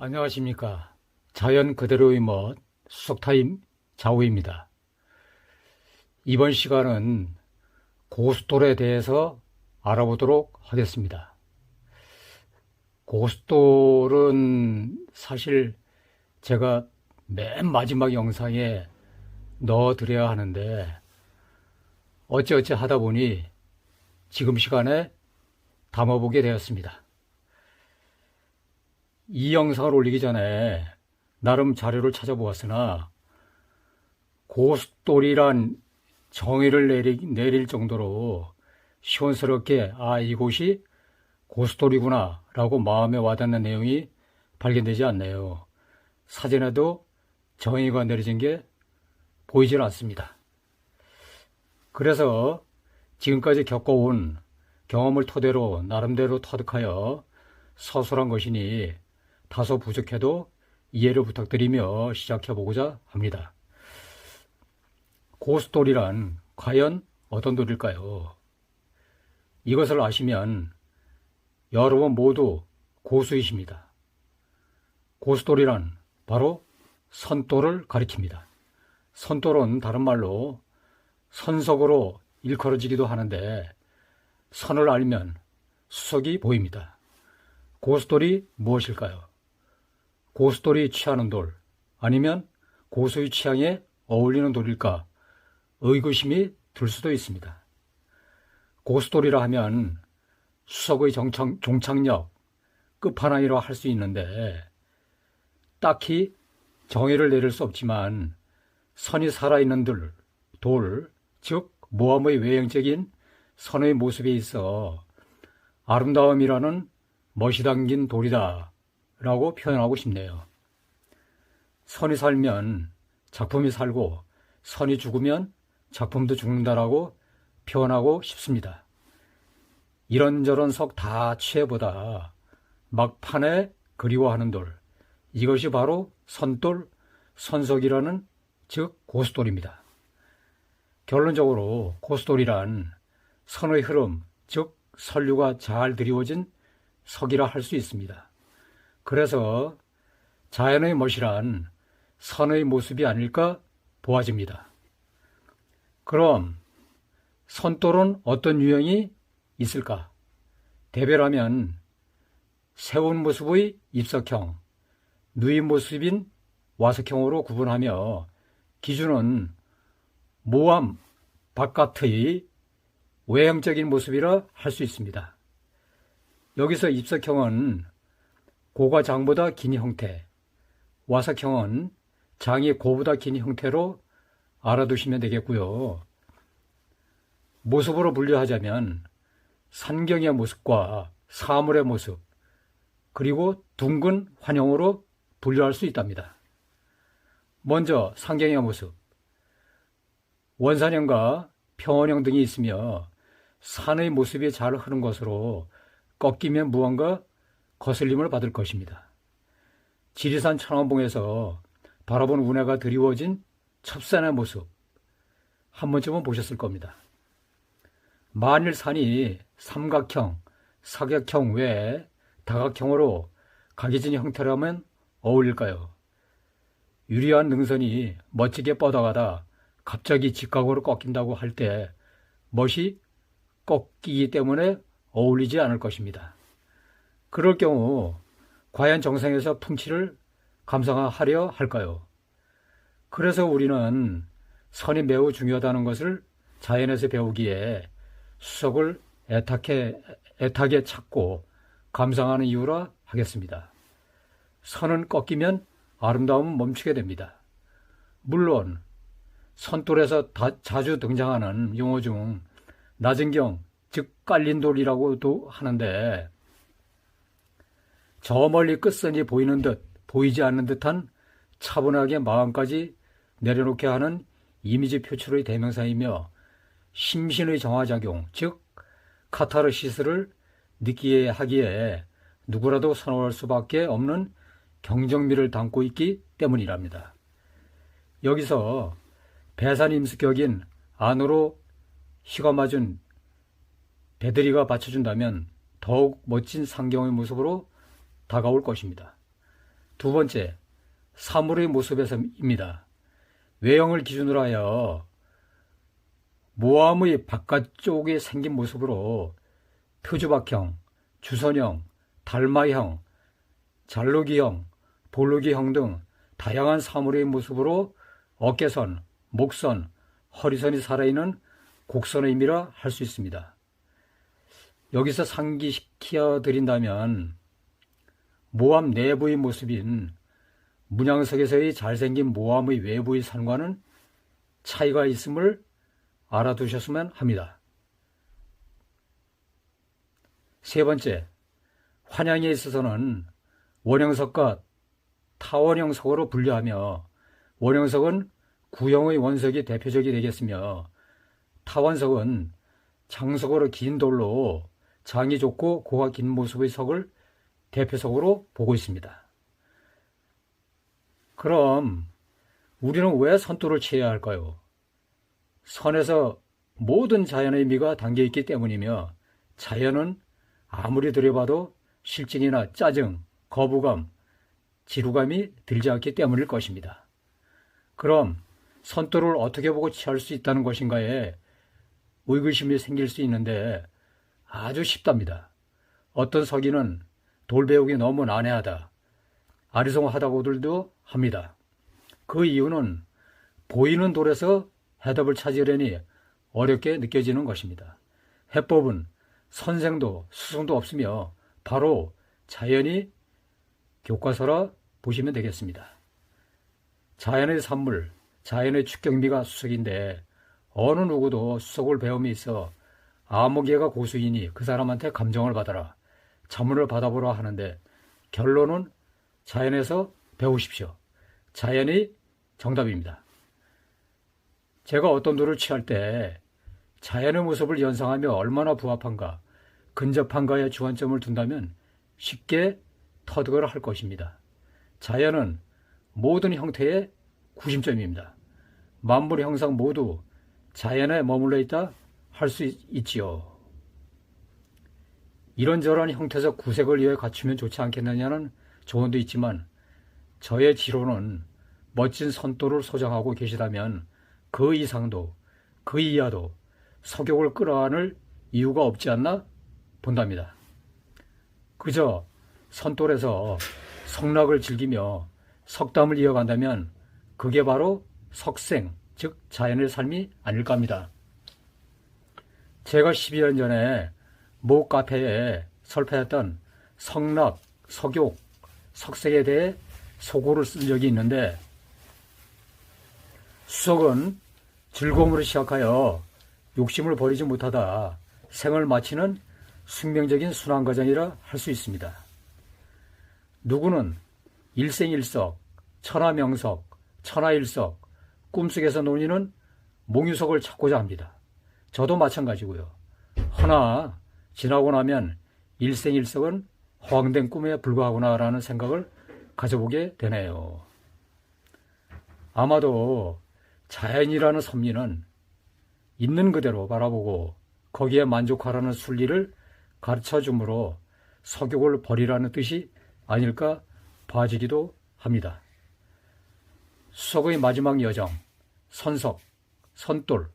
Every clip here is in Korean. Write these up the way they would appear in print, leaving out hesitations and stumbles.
안녕하십니까. 자연 그대로의 멋 수석타임 좌우입니다. 이번 시간은 고스톱에 대해서 알아보도록 하겠습니다. 고스톱은 사실 제가 맨 마지막 영상에 넣어드려야 하는데 어찌어찌 하다 보니 지금 시간에 담아보게 되었습니다. 이 영상을 올리기 전에 나름 자료를 찾아보았으나 고스톱이란 정의를 내릴 정도로 시원스럽게 이곳이 고스톱이구나 라고 마음에 와닿는 내용이 발견되지 않네요. 사진에도 정의가 내려진 게 보이질 않습니다. 그래서 지금까지 겪어온 경험을 토대로 나름대로 터득하여 서술한 것이니 다소 부족해도 이해를 부탁드리며 시작해보고자 합니다. 고스톱이란 과연 어떤 돌일까요? 이것을 아시면 여러분 모두 고수이십니다. 고스톱이란 바로 선돌을 가리킵니다. 선돌은 다른 말로 선석으로 일컬어지기도 하는데 선을 알면 수석이 보입니다. 고스톱이 무엇일까요? 고스톱이 취하는 돌 아니면 고수의 취향에 어울리는 돌일까 의구심이 들 수도 있습니다. 고스톱이라 하면 수석의 종착역 끝판왕이라 할 수 있는데 딱히 정의를 내릴 수 없지만 선이 살아있는 돌, 즉 모함의 외형적인 선의 모습에 있어 아름다움이라는 멋이 담긴 돌이다 라고 표현하고 싶네요. 선이 살면 작품이 살고 선이 죽으면 작품도 죽는다라고 표현하고 싶습니다. 이런저런 석 다 취해보다 막판에 그리워하는 돌, 이것이 바로 선돌, 선석이라는 즉 고스톱입니다. 결론적으로 고스톱이란 선의 흐름, 즉 선류가 잘 드리워진 석이라 할 수 있습니다. 그래서 자연의 멋이란 선의 모습이 아닐까 보아집니다. 그럼 선돌은 어떤 유형이 있을까? 대별하면 세운 모습의 입석형, 누인 모습인 와석형으로 구분하며 기준은 모함 바깥의 외형적인 모습이라 할 수 있습니다. 여기서 입석형은 고가 장보다 긴 형태, 와석형은 장이 고보다 긴 형태로 알아두시면 되겠고요. 모습으로 분류하자면 산경의 모습과 사물의 모습, 그리고 둥근 환형으로 분류할 수 있답니다. 먼저 산경의 모습, 원산형과 평원형 등이 있으며 산의 모습이 잘 흐른 것으로 꺾이면 무언가 거슬림을 받을 것입니다. 지리산 천왕봉에서 바라본 운해가 드리워진 첩산의 모습 한 번쯤은 보셨을 겁니다. 만일 산이 삼각형, 사각형 외에 다각형으로 각이진 형태라면 어울릴까요? 유리한 능선이 멋지게 뻗어가다 갑자기 직각으로 꺾인다고 할 때 멋이 꺾이기 때문에 어울리지 않을 것입니다. 그럴 경우 과연 정상에서 풍치를 감상하려 할까요? 그래서 우리는 선이 매우 중요하다는 것을 자연에서 배우기에 수석을 애타게 찾고 감상하는 이유라 하겠습니다. 선은 꺾이면 아름다움은 멈추게 됩니다. 물론 선돌에서 자주 등장하는 용어 중 나진경, 즉 깔린 돌이라고도 하는데 저 멀리 끝선이 보이는 듯 보이지 않는 듯한 차분하게 마음까지 내려놓게 하는 이미지 표출의 대명사이며 심신의 정화작용, 즉 카타르시스를 느끼게 하기에 누구라도 선호할 수밖에 없는 경정미를 담고 있기 때문이랍니다. 여기서 배산임수격인 안으로 희가 맞은 배들이가 받쳐준다면 더욱 멋진 상경의 모습으로 다가올 것입니다. 두 번째, 사물의 모습에서입니다. 외형을 기준으로 하여 모함의 바깥쪽에 생긴 모습으로 표주박형, 주선형, 달마형, 잘루기형, 볼루기형 등 다양한 사물의 모습으로 어깨선, 목선, 허리선이 살아있는 곡선의 의미라 할 수 있습니다. 여기서 상기시켜 드린다면 모함 내부의 모습인 문양석에서의 잘생긴 모함의 외부의 산과는 차이가 있음을 알아두셨으면 합니다. 세 번째, 환양에 있어서는 원형석과 타원형석으로 분류하며 원형석은 구형의 원석이 대표적이 되겠으며 타원석은 장석으로 긴 돌로 장이 좁고 고가 긴 모습의 석을 대표석으로 보고 있습니다. 그럼 우리는 왜 선도를 취해야 할까요? 선에서 모든 자연의 의미가 담겨있기 때문이며 자연은 아무리 들여봐도 실증이나 짜증, 거부감, 지루감이 들지 않기 때문일 것입니다. 그럼 선도를 어떻게 보고 취할 수 있다는 것인가에 의구심이 생길 수 있는데 아주 쉽답니다. 어떤 서기는 돌 배우기 너무 난해하다, 아리송하다고들도 합니다. 그 이유는 보이는 돌에서 해답을 찾으려니 어렵게 느껴지는 것입니다. 해법은 선생도 수성도 없으며 바로 자연이 교과서라 보시면 되겠습니다. 자연의 산물, 자연의 축경미가 수석인데 어느 누구도 수석을 배움에 있어 아무개가 고수이니 그 사람한테 감정을 받아라, 자문을 받아보라 하는데 결론은 자연에서 배우십시오. 자연이 정답입니다. 제가 어떤 돌을 취할 때 자연의 모습을 연상하며 얼마나 부합한가, 근접한가에 주안점을 둔다면 쉽게 터득을 할 것입니다. 자연은 모든 형태의 구심점입니다. 만물 형상 모두 자연에 머물러 있다 할 수 있지요. 이런저런 형태적 구색을 위해 갖추면 좋지 않겠느냐는 조언도 있지만 저의 지로는 멋진 선도를 소장하고 계시다면 그 이상도 그 이하도 석욕을 끌어안을 이유가 없지 않나 본답니다. 그저 선돌에서 석락을 즐기며 석담을 이어간다면 그게 바로 석생, 즉 자연의 삶이 아닐까 합니다. 제가 12년 전에 모 카페에 설파했던 석락, 석욕, 석색에 대해 소고를 쓴 적이 있는데 수석은 즐거움으로 시작하여 욕심을 버리지 못하다 생을 마치는 숙명적인 순환과정이라 할 수 있습니다. 누구는 일생일석, 천하명석, 천하일석, 꿈속에서 논의는 몽유석을 찾고자 합니다. 저도 마찬가지고요. 허나 지나고 나면 일생일석은 허황된 꿈에 불과하구나라는 생각을 가져보게 되네요. 아마도 자연이라는 섭리는 있는 그대로 바라보고 거기에 만족하라는 순리를 가르쳐주므로 석욕을 버리라는 뜻이 아닐까 봐지기도 합니다. 수석의 마지막 여정, 선석, 선돌,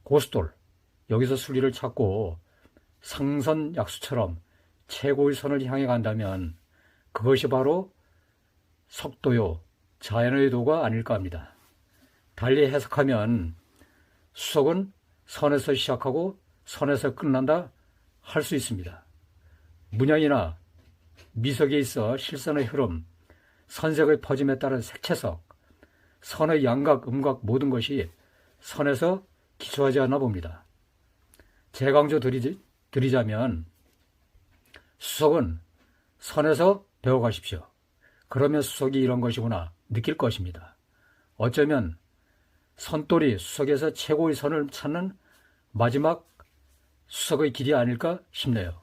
고수돌, 여기서 순리를 찾고 상선약수처럼 최고의 선을 향해 간다면 그것이 바로 석도요, 자연의 도가 아닐까 합니다. 달리 해석하면 수석은 선에서 시작하고 선에서 끝난다 할 수 있습니다. 문양이나 미석에 있어 실선의 흐름, 선색의 퍼짐에 따른 색채석, 선의 양각, 음각 모든 것이 선에서 기초하지 않나 봅니다. 재강조 드리자면 수석은 선에서 배워가십시오. 그러면 수석이 이런 것이구나 느낄 것입니다. 어쩌면 선돌이 수석에서 최고의 선을 찾는 마지막 수석의 길이 아닐까 싶네요.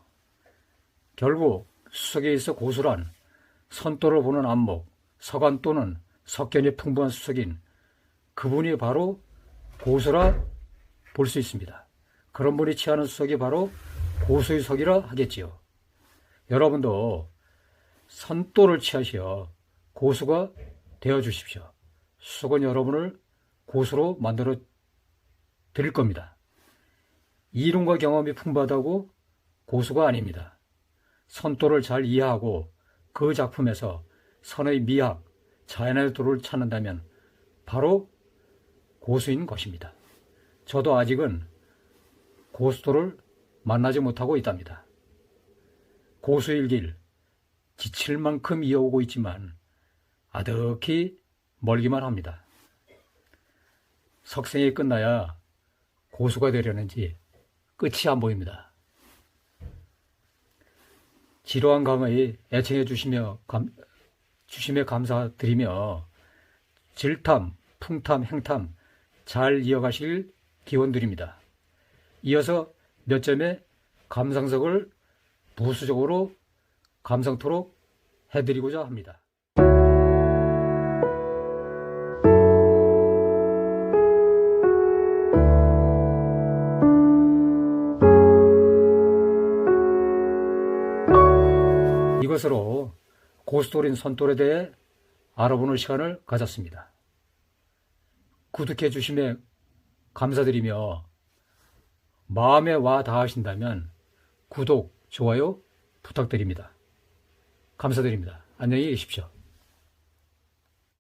결국 수석에 있어 고수란 선돌을 보는 안목, 서간 또는 석견이 풍부한 수석인 그분이 바로 고수라 볼 수 있습니다. 그런 분이 취하는 수석이 바로 고수의 석이라 하겠지요. 여러분도 선돌을 취하시어 고수가 되어 주십시오. 수석은 여러분을 고수로 만들어 드릴 겁니다. 이론과 경험이 풍부하다고 고수가 아닙니다. 선도를 잘 이해하고 그 작품에서 선의 미학, 자연의 도를 찾는다면 바로 고수인 것입니다. 저도 아직은 고수도를 만나지 못하고 있답니다. 고수일 길, 지칠 만큼 이어오고 있지만 아득히 멀기만 합니다. 석생이 끝나야 고수가 되려는지 끝이 안 보입니다. 지루한 강의 애청해 주심에 감사드리며 질탐, 풍탐, 행탐 잘 이어가실 기원드립니다. 이어서 몇 점의 감상석을 부수적으로 감상토록 해드리고자 합니다. 이것으로 고수돌인 선돌에 대해 알아보는 시간을 가졌습니다. 구독해 주심에 감사드리며 마음에 와 닿으신다면 구독, 좋아요 부탁드립니다. 감사드립니다. 안녕히 계십시오.